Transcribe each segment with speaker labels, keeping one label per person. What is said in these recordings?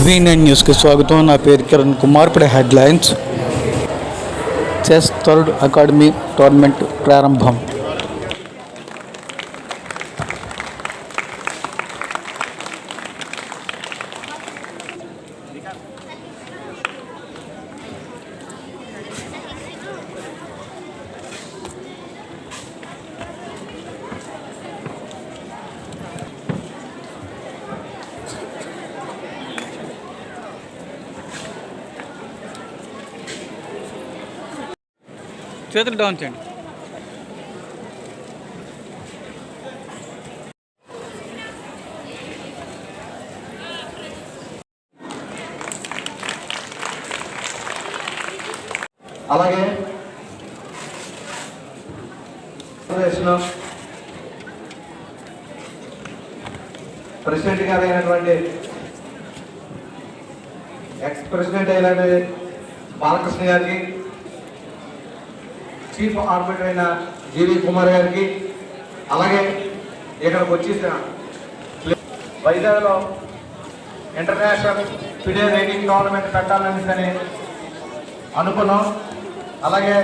Speaker 1: V9 న్యూస్కి స్వాగతం. నా పేరు కిరణ్ కుమార్. ఇప్పుడు headlines. Chess third academy tournament ప్రారంభం. చేతులు డౌన్ చేయండి.
Speaker 2: అలాగే ప్రెసిడెంట్ గారు అయినటువంటి ఎక్స్ ప్రెసిడెంట్ అయినటువంటి బాలకృష్ణ గారికి, చీఫ్ ఆర్బిటర్ అయిన జీవి కుమార్ గారికి, అలాగే ఇక్కడికి వచ్చేసిన వైజాగ్లో ఇంటర్నేషనల్ ఫిడే రేటింగ్ టోర్నమెంట్ పెట్టాలని అనుకున్నాం. అలాగే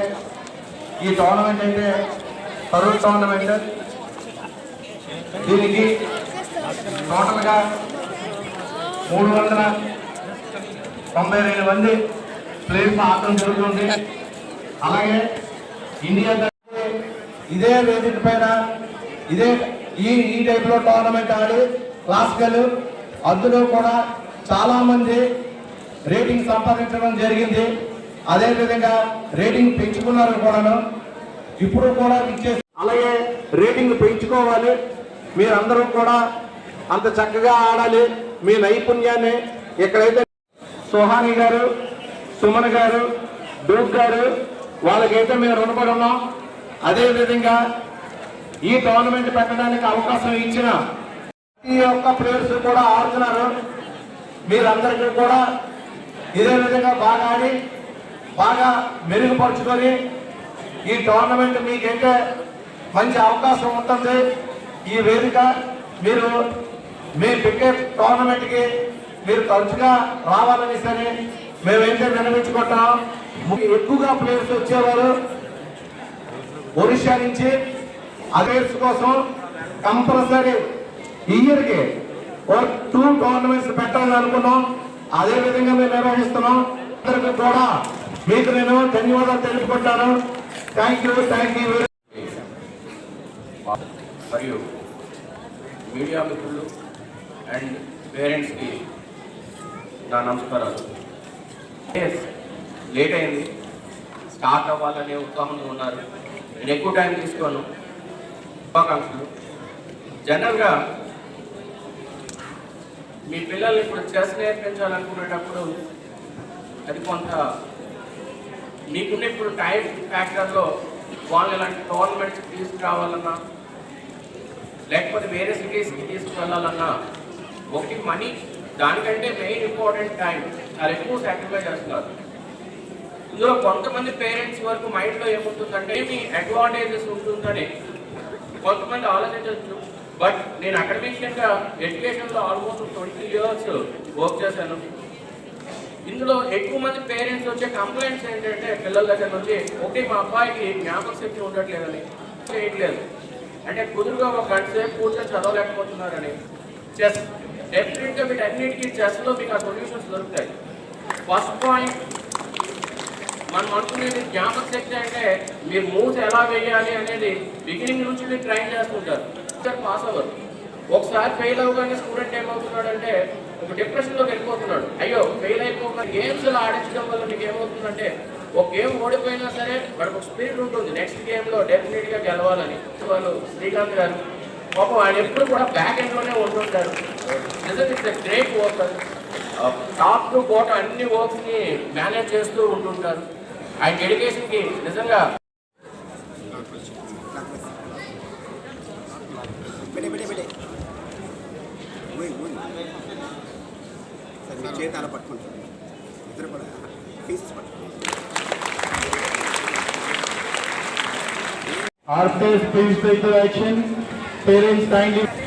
Speaker 2: ఈ టోర్నమెంట్ అయితే థర్డ్ టోర్నమెంట్. దీనికి టోటల్గా 392 మంది ప్లేయర్స్ ఆడటం జరుగుతుంది. అలాగే ఇండియా ఇదే వేదిక పైన ఇదే ఈ టైప్లో టోర్నమెంట్ ఆడి క్లాసికల్ అందులో కూడా చాలా మంది రేటింగ్ సంపాదించడం జరిగింది. అదేవిధంగా రేటింగ్ పెంచుకున్నారు కూడాను. ఇప్పుడు కూడా ఇచ్చేసి అలాగే రేటింగ్ పెంచుకోవాలి. మీరందరూ కూడా అంత చక్కగా ఆడాలి. మీ నైపుణ్యాన్ని ఎక్కడైతే సుహాని గారు, సుమన్ గారు, డూక్ గారు వాళ్ళకైతే మేము రుణపడి ఉన్నాం. అదేవిధంగా ఈ టోర్నమెంట్ పెట్టడానికి అవకాశం ఇచ్చిన ఈ యొక్క ప్లేయర్స్ కూడా ఆడుతున్నారు. మీరందరికీ కూడా ఇదే విధంగా బాగా ఆడి బాగా మెరుగుపరుచుకొని ఈ టోర్నమెంట్ మీకైతే మంచి అవకాశం ఉంటుంది. ఈ వేదిక మీరు మీ పెట్టే టోర్నమెంట్కి మీరు తరచుగా రావాలని సరే మేమైతే విన్నవించుకుంటాం. ఎక్కువగా ప్లేయర్స్ వచ్చేవారు ఒరిస్సా నుంచి. ప్లేయర్స్ కోసం కంపల్సరీ ఇయర్కి 2 టోర్నమెంట్స్ పెట్టాలని అనుకున్నాం. అదేవిధంగా మేము నిర్వహిస్తున్నాం. అందరికీ కూడా మీకు నేను ధన్యవాదాలు తెలుపుకుంటాను. Thank you.
Speaker 3: మరియు మీడియా మిత్రులు అండ్ పేరెంట్స్కి నా నమస్కారాలు. లేట్ అయింది, స్టార్ట్ అవ్వాలనే ఉత్సాహంలో ఉన్నారు. నేను ఎక్కువ టైం తీసుకోను. శుభాకాంక్షలు. జనరల్గా మీ పిల్లల్ని ఇప్పుడు చెస్ నేర్పించాలనుకునేటప్పుడు అది కొంత మీకున్న ఇప్పుడు టైం ఫ్యాక్టర్లో వాళ్ళు ఇలాంటి టోర్నమెంట్స్ తీసుకురావాలన్నా లేకపోతే వేరే సిటీస్కి తీసుకువెళ్ళాలన్నా ఒకటి మనీ, దానికంటే మెయిన్ ఇంపార్టెంట్ టైం. చాలా ఎక్కువ సాక్రిఫై చేస్తున్నారు. ఇందులో కొంతమంది పేరెంట్స్ వరకు మైండ్లో ఏముంటుందంటే మీ అడ్వాంటేజెస్ ఉంటుందని కొంతమంది ఆలోచించవచ్చు. బట్ నేను అకాడమిషియన్గా ఎడ్యుకేషన్లో ఆల్మోస్ట్ 20 years వర్క్ చేశాను. ఇందులో ఎక్కువ మంది పేరెంట్స్ వచ్చే కంప్లైంట్స్ ఏంటంటే పిల్లల దగ్గర నుంచి ఒకటి మా అబ్బాయికి జ్ఞాపక శక్తి ఉండట్లేదని, చేయట్లేదు అంటే కుదురుగా ఒక గంట సేపు పూర్తిగా చదవలేకపోతున్నారని. చెస్ డెఫినెట్గా వీటన్నిటికీ చెస్లో మీకు ఆ సొల్యూషన్స్ దొరుకుతాయి. ఫస్ట్ పాయింట్ మనం అనుకునేది జ్ఞాపక శక్తి అంటే మీరు మూవ్స్ ఎలా వేయాలి అనేది బిగినింగ్ నుంచి మీరు ట్రైన్ చేస్తుంటారు. పాస్ అవ్వరు. ఒకసారి ఫెయిల్ అవ్వగానే స్టూడెంట్ ఏమవుతున్నాడంటే ఒక డిప్రెషన్లోకి వెళ్ళిపోతున్నాడు. అయ్యో ఫెయిల్ అయిపోకుండా గేమ్స్లో ఆడించడం వల్ల మీకు ఏమవుతుందంటే ఒక గేమ్ ఓడిపోయినా సరే మనకు ఒక స్పిరిట్ ఉంటుంది నెక్స్ట్ గేమ్లో డెఫినెట్గా గెలవాలని. వాళ్ళు శ్రీకాంత్ గారు పాపం ఆయన ఎప్పుడు కూడా బ్యాక్ ఎండ్లోనే ఉంటుంటారు. నిజంగా it's great worker. Top to bottom అన్ని వర్క్స్ని మేనేజ్ చేస్తూ ఉంటుంటారు. ఆయన డెడికేషన్కి నిజంగా
Speaker 4: చేతి అలా పట్టుకుంటారు. ఇద్దరు కూడా పీసెస్ పట్టుకుంటారు.
Speaker 2: Arthas, please take the action. Parents kindly.